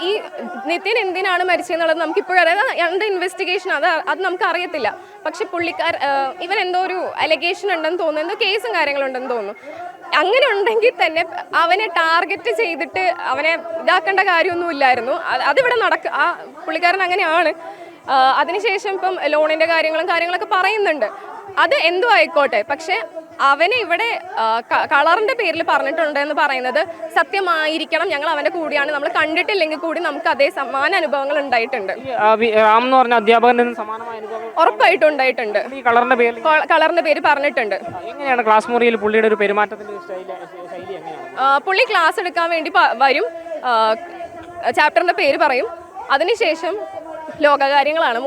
ഈ നിതിൻ എന്തിനാണ് മരിച്ചതെന്നുള്ളത് നമുക്കിപ്പോഴും അതായത് എൻ്റെ ഇൻവെസ്റ്റിഗേഷൻ അത് നമുക്ക് അറിയത്തില്ല. പക്ഷെ ഇവൻ എന്തോ ഒരു അലിഗേഷൻ ഉണ്ടെന്ന് തോന്നുന്നു, എന്തോ കേസും കാര്യങ്ങളുണ്ടെന്ന് തോന്നുന്നു. അങ്ങനെ ഉണ്ടെങ്കിൽ തന്നെ അവനെ ടാർഗറ്റ് ചെയ്തിട്ട് അവനെ ഇതാക്കേണ്ട കാര്യമൊന്നുമില്ലായിരുന്നു. അതിവിടെ ആ പുള്ളിക്കാരൻ അങ്ങനെയാണ്. അതിനുശേഷം ഇപ്പം ലോണിൻ്റെ കാര്യങ്ങളൊക്കെ പറയുന്നുണ്ട്. അത് എന്തോ ആയിക്കോട്ടെ, പക്ഷെ അവനെ ഇവിടെ കളറിന്റെ പേരിൽ പറഞ്ഞിട്ടുണ്ട് എന്ന് പറയുന്നത് സത്യമായിരിക്കണം. ഞങ്ങൾ അവന്റെ കൂടിയാണ്, നമ്മൾ കണ്ടിട്ടില്ലെങ്കിൽ കൂടി നമുക്ക് അതേ സമാന അനുഭവങ്ങൾ ഉണ്ടായിട്ടുണ്ട്. ഉറപ്പായിട്ടും ഉണ്ടായിട്ടുണ്ട്. കളറിന്റെ പേര് പറഞ്ഞിട്ടുണ്ട്. എങ്ങനെയാണ് ക്ലാസ് മുറിയിൽ പുള്ളിയുടെ ഒരു പെരുമാറ്റത്തിന്റെ ശൈലി? പുള്ളി ക്ലാസ് എടുക്കാൻ വേണ്ടി വരും, ചാപ്റ്ററിന്റെ പേര് പറയും, അതിനുശേഷം ലോകകാര്യങ്ങളാണ്,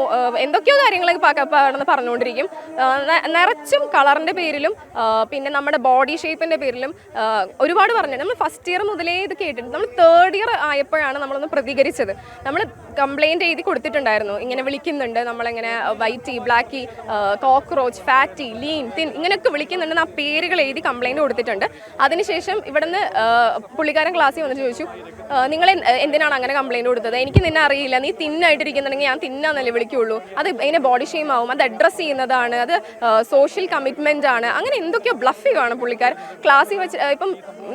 എന്തൊക്കെയോ കാര്യങ്ങളൊക്കെ പറഞ്ഞുകൊണ്ടിരിക്കും. നിറച്ചും കളറിൻ്റെ പേരിലും പിന്നെ നമ്മുടെ ബോഡി ഷേപ്പിൻ്റെ പേരിലും ഒരുപാട് പറഞ്ഞു. നമ്മൾ ഫസ്റ്റ് ഇയർ മുതലേ ഇത് കേട്ടിട്ടുണ്ട്. നമ്മൾ തേർഡ് ഇയർ ആയപ്പോഴാണ് നമ്മളൊന്ന് പ്രതികരിച്ചത്. നമ്മൾ കംപ്ലയിൻറ്റ് എഴുതി കൊടുത്തിട്ടുണ്ടായിരുന്നു, ഇങ്ങനെ വിളിക്കുന്നുണ്ട്, നമ്മളെങ്ങനെ വൈറ്റി, ബ്ലാക്കി, കോക്രോച്ച്, ഫാറ്റി, ലീൻ, തിൻ ഇങ്ങനെയൊക്കെ വിളിക്കുന്നുണ്ടെന്ന് ആ പേരുകൾ എഴുതി കംപ്ലയിൻറ്റ് കൊടുത്തിട്ടുണ്ട്. അതിനുശേഷം ഇവിടുന്ന് പുള്ളിക്കാരൻ ക്ലാസ്സിൽ വന്നിട്ട് ചോദിച്ചു, നിങ്ങൾ എന്തിനാണ് അങ്ങനെ കംപ്ലയിൻറ്റ് കൊടുത്തത്? എനിക്ക് നിന്നെ അറിയില്ല, നീ തിന്നായിട്ടിരിക്കുന്നുണ്ടെങ്കിൽ ഞാൻ തിന്നാന്നല്ലേ വിളിക്കുള്ളൂ, അത് അതിനെ ബോഡി ഷെയിം ആവും, അത് അഡ്രസ്സ് ചെയ്യുന്നതാണ്, അത് സോഷ്യൽ കമ്മിറ്റ്മെൻ്റ് ആണ്, അങ്ങനെ എന്തൊക്കെയോ ബ്ലഫ് ചെയ്യുവാണ് പുള്ളിക്കാരൻ ക്ലാസ്സിൽ വെച്ച്. ഇപ്പം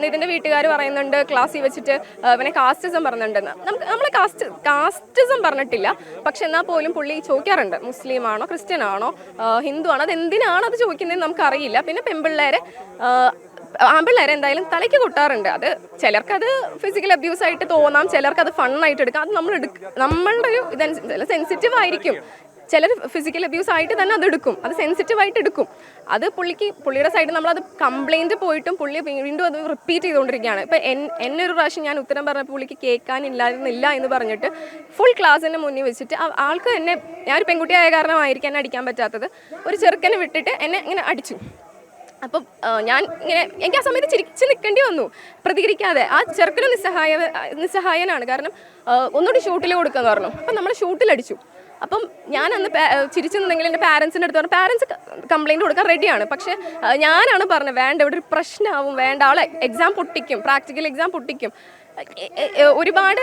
ഇതിൻ്റെ വീട്ടുകാർ പറയുന്നുണ്ട് ക്ലാസ്സിൽ വെച്ചിട്ട് ഇവനെ കാസ്റ്റിസം പറഞ്ഞിട്ടുണ്ടെന്ന്. നമ്മളെ കാസ്റ്റിസം പറഞ്ഞിട്ടില്ല, പക്ഷെ എന്നാൽ പോലും പുള്ളി ചോദിക്കാറുണ്ട് മുസ്ലിം ആണോ, ക്രിസ്ത്യൻ ആണോ, ഹിന്ദു ആണോ, അത് എന്തിനാണ് അത് ചോദിക്കുന്നതെന്ന് നമുക്കറിയില്ല. പിന്നെ ആൺപിള്ളേരെ എന്തായാലും തലയ്ക്ക് കൊട്ടാറുണ്ട്. അത് ചിലർക്കത് ഫിസിക്കൽ അബ്യൂസ് ആയിട്ട് തോന്നാം, ചിലർക്കത് ഫണ്ണായിട്ട് എടുക്കാം. അത് നമ്മളുടെ ഒരു ഇതനുസരിച്ച് സെൻസിറ്റീവ് ആയിരിക്കും. ചിലർ ഫിസിക്കൽ അബ്യൂസ് ആയിട്ട് തന്നെ അത് എടുക്കും, അത് സെൻസിറ്റീവായിട്ട് എടുക്കും. അത് പുള്ളിയുടെ സൈഡിൽ നമ്മളത് കംപ്ലയിൻറ്റ് പോയിട്ടും പുള്ളി വീണ്ടും അത് റിപ്പീറ്റ് ചെയ്തുകൊണ്ടിരിക്കുകയാണ്. ഇപ്പം എന്നെ ഒരു പ്രാവശ്യം ഞാൻ ഉത്തരം പറഞ്ഞപ്പോൾ പുള്ളിക്ക് കേൾക്കാനില്ലായിരുന്നില്ല എന്ന് പറഞ്ഞിട്ട് ഫുൾ ക്ലാസ്സിൻ്റെ മുന്നിൽ വെച്ചിട്ട് ആൾക്ക് എന്നെ, ഞാനൊരു പെൺകുട്ടിയായ കാരണമായിരിക്കും എന്നെ അടിക്കാൻ പറ്റാത്തത്, ഒരു ചെറുക്കനെ വിട്ടിട്ട് എന്നെ ഇങ്ങനെ അടിച്ചു. അപ്പം ഞാൻ ഇങ്ങനെ എനിക്ക് ആ സമയത്ത് ചിരിച്ച് നിൽക്കേണ്ടി വന്നു, പ്രതികരിക്കാതെ. ആ ചെറുക്കന് നിസ്സഹായനാണ്, കാരണം ഒന്നുകൂടി ഷൂട്ടിൽ കൊടുക്കാന്ന് പറഞ്ഞു. അപ്പം നമ്മൾ ഷൂട്ടിലടിച്ചു. അപ്പം ഞാൻ അന്ന് ചിരിച്ചു നിന്നെങ്കിൽ എൻ്റെ പാരൻസിൻ്റെ അടുത്ത് പറഞ്ഞു, പാരൻസ് കംപ്ലയിൻറ്റ് കൊടുക്കാൻ റെഡിയാണ്. പക്ഷേ ഞാനാണ് പറഞ്ഞത് വേണ്ട, ഇവിടെ ഒരു പ്രശ്നമാവും, വേണ്ട, ആളെ എക്സാം പൊട്ടിക്കും, പ്രാക്ടിക്കൽ എക്സാം പൊട്ടിക്കും. ഒരുപാട്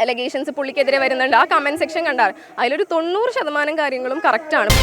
അലഗേഷൻസ് പുള്ളിക്കെതിരെ വരുന്നുണ്ട്. ആ കമൻറ്റ് സെക്ഷൻ കണ്ടാൽ അതിലൊരു 90% കാര്യങ്ങളും കറക്റ്റാണ്.